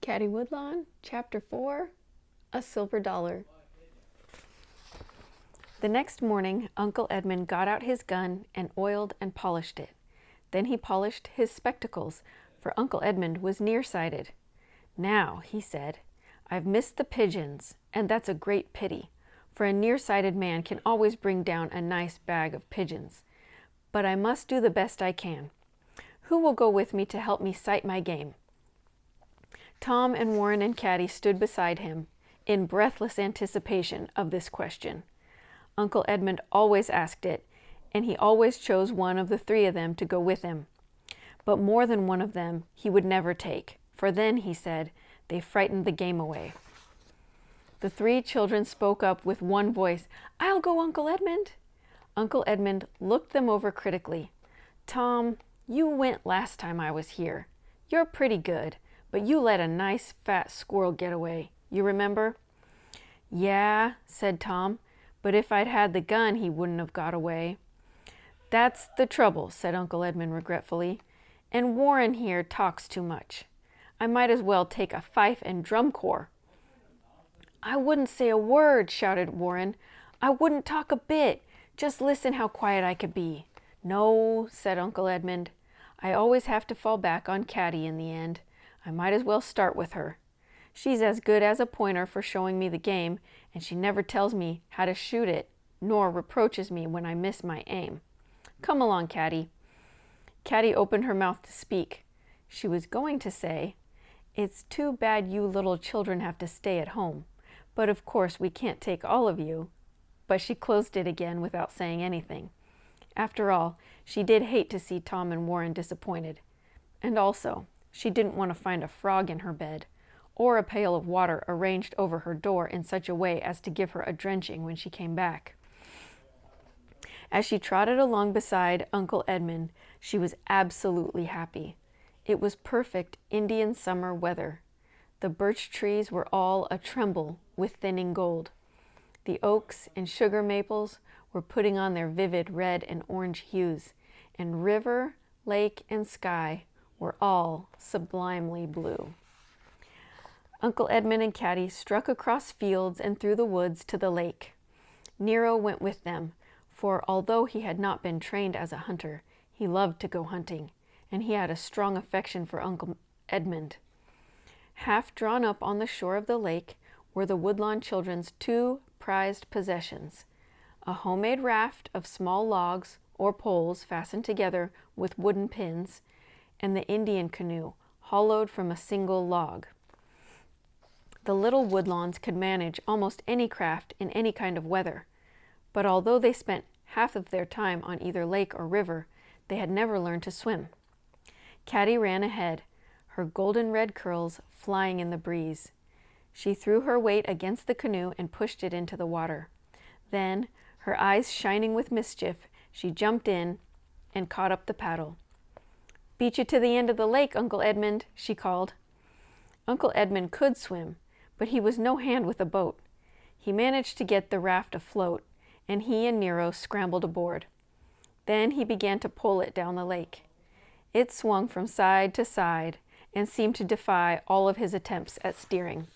Caddie Woodlawn, Chapter 4, A Silver Dollar. The next morning, Uncle Edmund got out his gun and oiled and polished it. Then he polished his spectacles, for Uncle Edmund was nearsighted. "Now," he said, "I've missed the pigeons, and that's a great pity, for a nearsighted man can always bring down a nice bag of pigeons. But I must do the best I can. Who will go with me to help me sight my game?" Tom and Warren and Caddie stood beside him, in breathless anticipation of this question. Uncle Edmund always asked it, and he always chose one of the three of them to go with him. But more than one of them he would never take, for then, he said, they frightened the game away. The three children spoke up with one voice, "I'll go, Uncle Edmund." Uncle Edmund looked them over critically. "Tom, you went last time I was here. You're pretty good, but you let a nice fat squirrel get away. You remember?" "Yeah," said Tom, "but if I'd had the gun, he wouldn't have got away." "That's the trouble," said Uncle Edmund regretfully. "And Warren here talks too much. I might as well take a fife and drum corps." "I wouldn't say a word," shouted Warren. "I wouldn't talk a bit. Just listen how quiet I could be." "No," said Uncle Edmund. "I always have to fall back on Caddie in the end. I might as well start with her. She's as good as a pointer for showing me the game, and she never tells me how to shoot it, nor reproaches me when I miss my aim. Come along, Caddie." Caddie opened her mouth to speak. She was going to say, "It's too bad you little children have to stay at home, but of course we can't take all of you." But she closed it again without saying anything. After all, she did hate to see Tom and Warren disappointed. And also, she didn't want to find a frog in her bed, or a pail of water arranged over her door in such a way as to give her a drenching when she came back. As she trotted along beside Uncle Edmund, she was absolutely happy. It was perfect Indian summer weather. The birch trees were all a-tremble with thinning gold. The oaks and sugar maples were putting on their vivid red and orange hues, and river, lake, and sky were all sublimely blue. Uncle Edmund and Caddie struck across fields and through the woods to the lake. Nero went with them, for although he had not been trained as a hunter, he loved to go hunting, and he had a strong affection for Uncle Edmund. Half drawn up on the shore of the lake were the Woodlawn children's two prized possessions: a homemade raft of small logs or poles fastened together with wooden pins, and the Indian canoe, hollowed from a single log. The little Woodlawns could manage almost any craft in any kind of weather, but although they spent half of their time on either lake or river, they had never learned to swim. Caddie ran ahead, her golden red curls flying in the breeze. She threw her weight against the canoe and pushed it into the water. Then, her eyes shining with mischief, she jumped in and caught up the paddle. "Beat you to the end of the lake, Uncle Edmund," she called. Uncle Edmund could swim, but he was no hand with a boat. He managed to get the raft afloat, and he and Nero scrambled aboard. Then he began to pull it down the lake. It swung from side to side and seemed to defy all of his attempts at steering.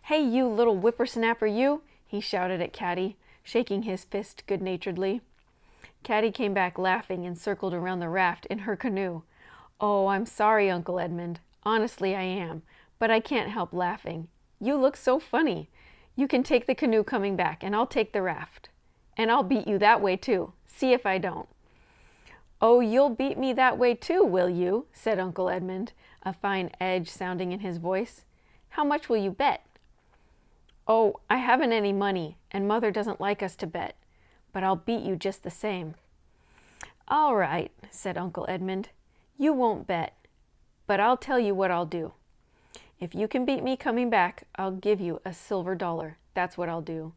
"Hey, you little whippersnapper, you!" he shouted at Caddie, shaking his fist good-naturedly. Caddie came back laughing and circled around the raft in her canoe. "Oh, I'm sorry, Uncle Edmund. Honestly, I am. But I can't help laughing. You look so funny. You can take the canoe coming back, and I'll take the raft. And I'll beat you that way, too. See if I don't." "Oh, you'll beat me that way, too, will you?" said Uncle Edmund, a fine edge sounding in his voice. "How much will you bet?" "Oh, I haven't any money, and Mother doesn't like us to bet. But I'll beat you just the same." "All right," said Uncle Edmund. "You won't bet. But I'll tell you what I'll do. If you can beat me coming back, I'll give you a silver dollar. That's what I'll do.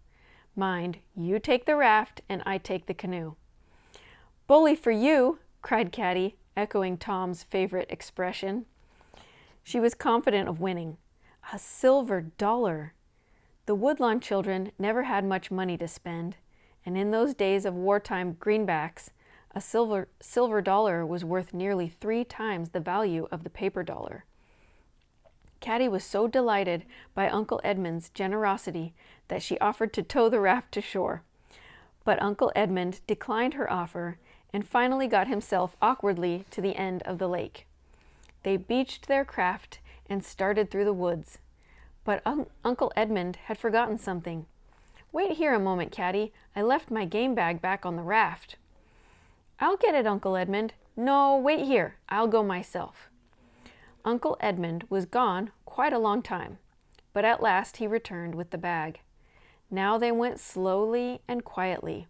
Mind, you take the raft, and I take the canoe." "Bully for you!" cried Caddie, echoing Tom's favorite expression. She was confident of winning. A silver dollar! The Woodlawn children never had much money to spend, and in those days of wartime greenbacks, a silver dollar was worth nearly 3 times the value of the paper dollar. Caddie was so delighted by Uncle Edmund's generosity that she offered to tow the raft to shore. But Uncle Edmund declined her offer and finally got himself awkwardly to the end of the lake. They beached their craft and started through the woods. But Uncle Edmund had forgotten something. "Wait here a moment, Caddie. I left my game bag back on the raft." "I'll get it, Uncle Edmund." "No, wait here. I'll go myself." Uncle Edmund was gone quite a long time, but at last he returned with the bag. Now they went slowly and quietly,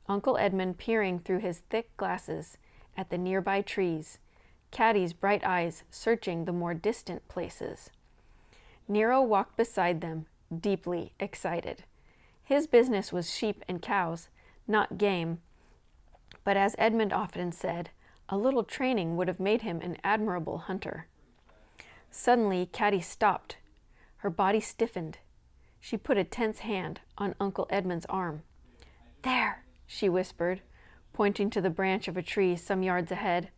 Uncle Edmund peering through his thick glasses at the nearby trees, Caddie's bright eyes searching the more distant places. Nero walked beside them, deeply excited. His business was sheep and cows, not game, but as Edmund often said, a little training would have made him an admirable hunter. Suddenly, Caddie stopped. Her body stiffened. She put a tense hand on Uncle Edmund's arm. "There," she whispered, pointing to the branch of a tree some yards ahead.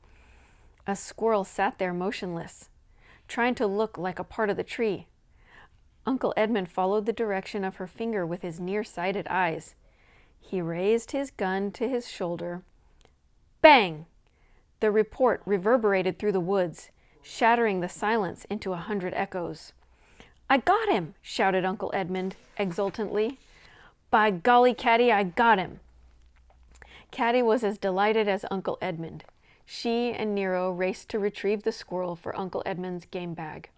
A squirrel sat there motionless, trying to look like a part of the tree. Uncle Edmund followed the direction of her finger with his nearsighted eyes. He raised his gun to his shoulder. Bang! The report reverberated through the woods, shattering the silence into 100 echoes. "I got him!" shouted Uncle Edmund exultantly. "By golly, Caddie, I got him!" Caddie was as delighted as Uncle Edmund. She and Nero raced to retrieve the squirrel for Uncle Edmund's game bag.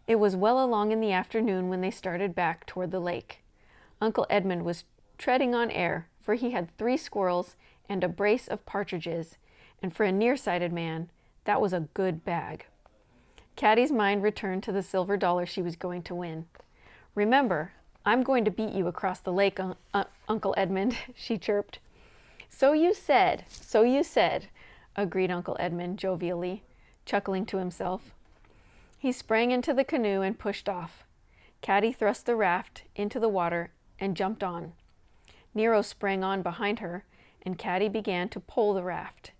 It was well along in the afternoon when they started back toward the lake. Uncle Edmund was treading on air, for he had 3 squirrels and a brace of partridges, and for a nearsighted man, that was a good bag. Caddie's mind returned to the silver dollar she was going to win. "Remember, I'm going to beat you across the lake, Uncle Edmund," she chirped. So you said, agreed Uncle Edmund jovially, chuckling to himself. He sprang into the canoe and pushed off. Caddie thrust the raft into the water and jumped on. Nero sprang on behind her, and Caddie began to pole the raft.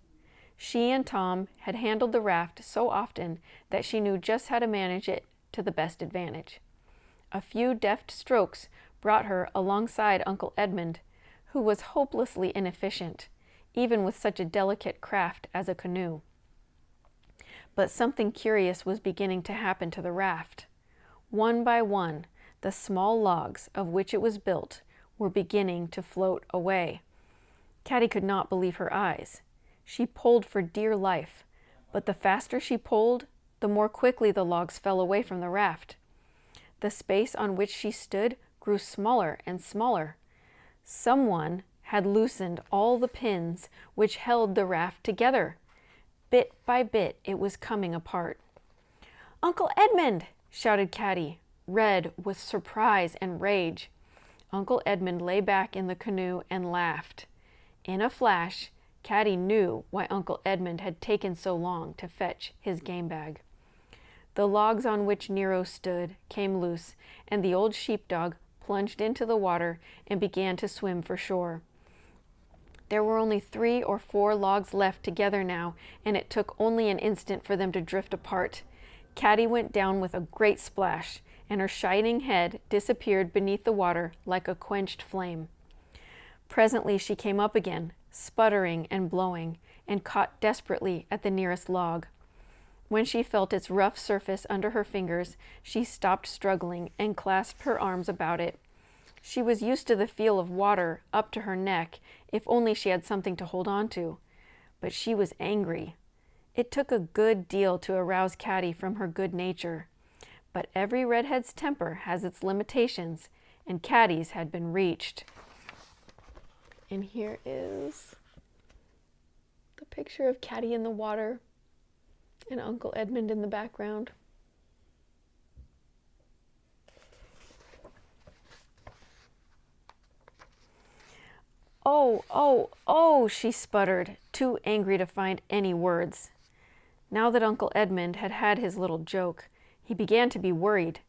She and Tom had handled the raft so often that she knew just how to manage it to the best advantage. A few deft strokes brought her alongside Uncle Edmund, who was hopelessly inefficient, even with such a delicate craft as a canoe. But something curious was beginning to happen to the raft. One by one, the small logs of which it was built were beginning to float away. Caddie could not believe her eyes. She pulled for dear life, but the faster she pulled, the more quickly the logs fell away from the raft. The space on which she stood grew smaller and smaller. Someone had loosened all the pins which held the raft together. Bit by bit, it was coming apart. "Uncle Edmund!" shouted Caddie, red with surprise and rage. Uncle Edmund lay back in the canoe and laughed. In a flash, Caddie knew why Uncle Edmund had taken so long to fetch his game bag. The logs on which Nero stood came loose, and the old sheepdog plunged into the water and began to swim for shore. There were only 3 or 4 logs left together now, and it took only an instant for them to drift apart. Caddie went down with a great splash, and her shining head disappeared beneath the water like a quenched flame. Presently she came up again, sputtering and blowing, and caught desperately at the nearest log. When she felt its rough surface under her fingers, she stopped struggling and clasped her arms about it. She was used to the feel of water up to her neck, if only she had something to hold on to. But she was angry. It took a good deal to arouse Caddie from her good nature. But every redhead's temper has its limitations, and Caddie's had been reached. And here is the picture of Caddie in the water and Uncle Edmund in the background. Oh, she sputtered, too angry to find any words. Now that Uncle Edmund had had his little joke, he began to be worried.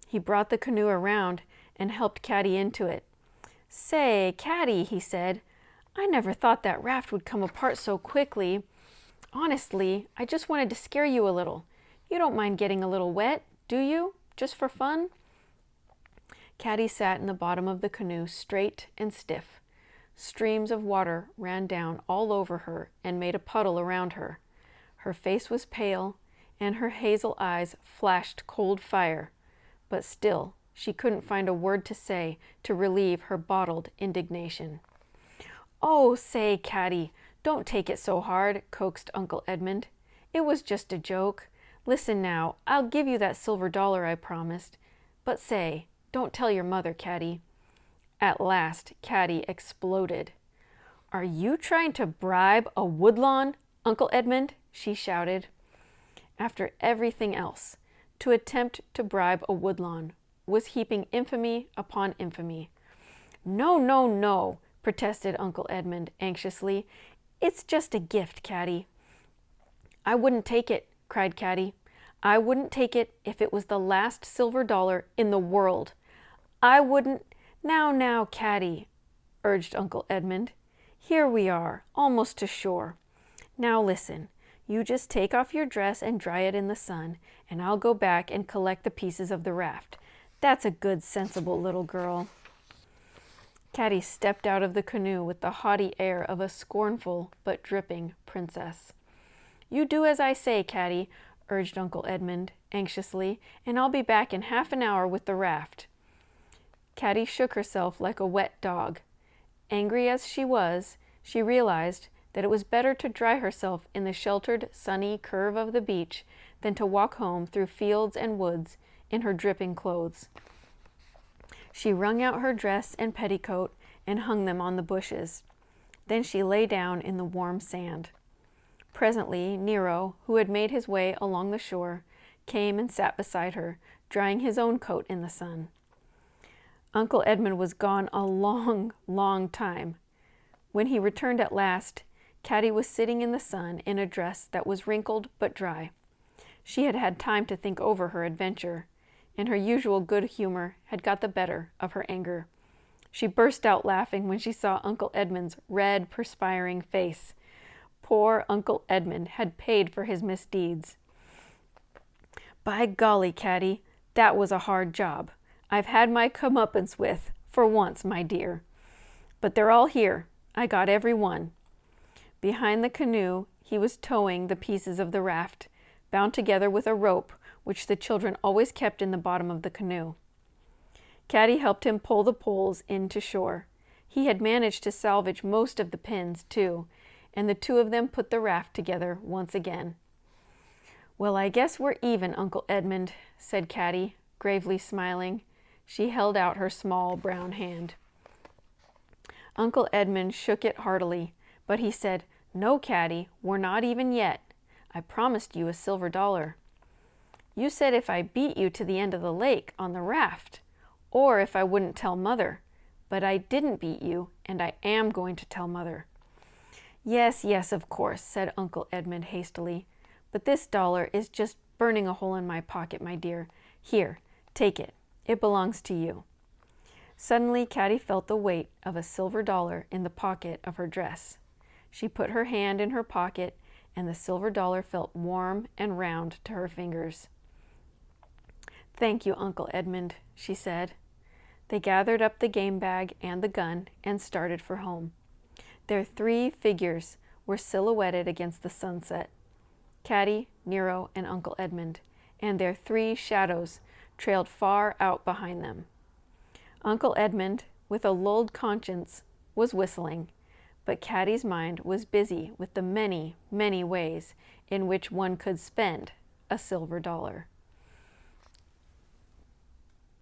He brought the canoe around and helped Caddie into it. "Say, Caddie," he said, "I never thought that raft would come apart so quickly. Honestly, I just wanted to scare you a little. You don't mind getting a little wet, Do you? Just for fun?" Caddie sat in the bottom of the canoe, straight and stiff. Streams of water ran down all over her and made a puddle around her. Her face was pale, and her hazel eyes flashed cold fire, but still she couldn't find a word to say to relieve her bottled indignation. "Oh, say, Caddie, don't take it so hard," coaxed Uncle Edmund. "It was just a joke. Listen now, I'll give you that silver dollar I promised. But say, don't tell your mother, Caddie." At last, Caddie exploded. "Are you trying to bribe a Woodlawn, Uncle Edmund?" she shouted. After everything else, to attempt to bribe a Woodlawn was heaping infamy upon infamy. "No, no, no," protested Uncle Edmund anxiously. "It's just a gift, Caddie." "I wouldn't take it," cried Caddie. "I wouldn't take it if it was the last silver dollar in the world. I wouldn't—" Now, Caddie," urged Uncle Edmund. "Here we are, almost to shore. Now listen, you just take off your dress and dry it in the sun, and I'll go back and collect the pieces of the raft. That's a good, sensible little girl." Caddie stepped out of the canoe with the haughty air of a scornful but dripping princess. "You do as I say, Caddie," urged Uncle Edmund anxiously, "and I'll be back in half an hour with the raft." Caddie shook herself like a wet dog. Angry as she was, she realized that it was better to dry herself in the sheltered, sunny curve of the beach than to walk home through fields and woods in her dripping clothes. She wrung out her dress and petticoat and hung them on the bushes. Then she lay down in the warm sand. Presently, Nero, who had made his way along the shore, came and sat beside her, drying his own coat in the sun. Uncle Edmund was gone a long, long time. When he returned at last, Caddie was sitting in the sun in a dress that was wrinkled but dry. She had had time to think over her adventure, and her usual good humor had got the better of her anger. She burst out laughing when she saw Uncle Edmund's red, perspiring face. Poor Uncle Edmund had paid for his misdeeds. "By golly, Caddie, that was a hard job. I've had my comeuppance with, for once, my dear. But they're all here. I got every one." Behind the canoe, he was towing the pieces of the raft, bound together with a rope which the children always kept in the bottom of the canoe. Caddie helped him pull the poles in to shore. He had managed to salvage most of the pins, too, and the two of them put the raft together once again. "Well, I guess we're even, Uncle Edmund," said Caddie, gravely smiling. She held out her small brown hand. Uncle Edmund shook it heartily, but he said, "No, Caddie, we're not even yet. I promised you a silver dollar." "You said if I beat you to the end of the lake on the raft, or if I wouldn't tell Mother. But I didn't beat you, and I am going to tell Mother." Yes, of course," said Uncle Edmund hastily. "But this dollar is just burning a hole in my pocket, my dear. Here, take it. It belongs to you." Suddenly, Caddie felt the weight of a silver dollar in the pocket of her dress. She put her hand in her pocket, and the silver dollar felt warm and round to her fingers. "Thank you, Uncle Edmund," she said. They gathered up the game bag and the gun and started for home. Their three figures were silhouetted against the sunset: Caddie, Nero, and Uncle Edmund, and their three shadows trailed far out behind them. Uncle Edmund, with a lulled conscience, was whistling, but Caddie's mind was busy with the many, many ways in which one could spend a silver dollar.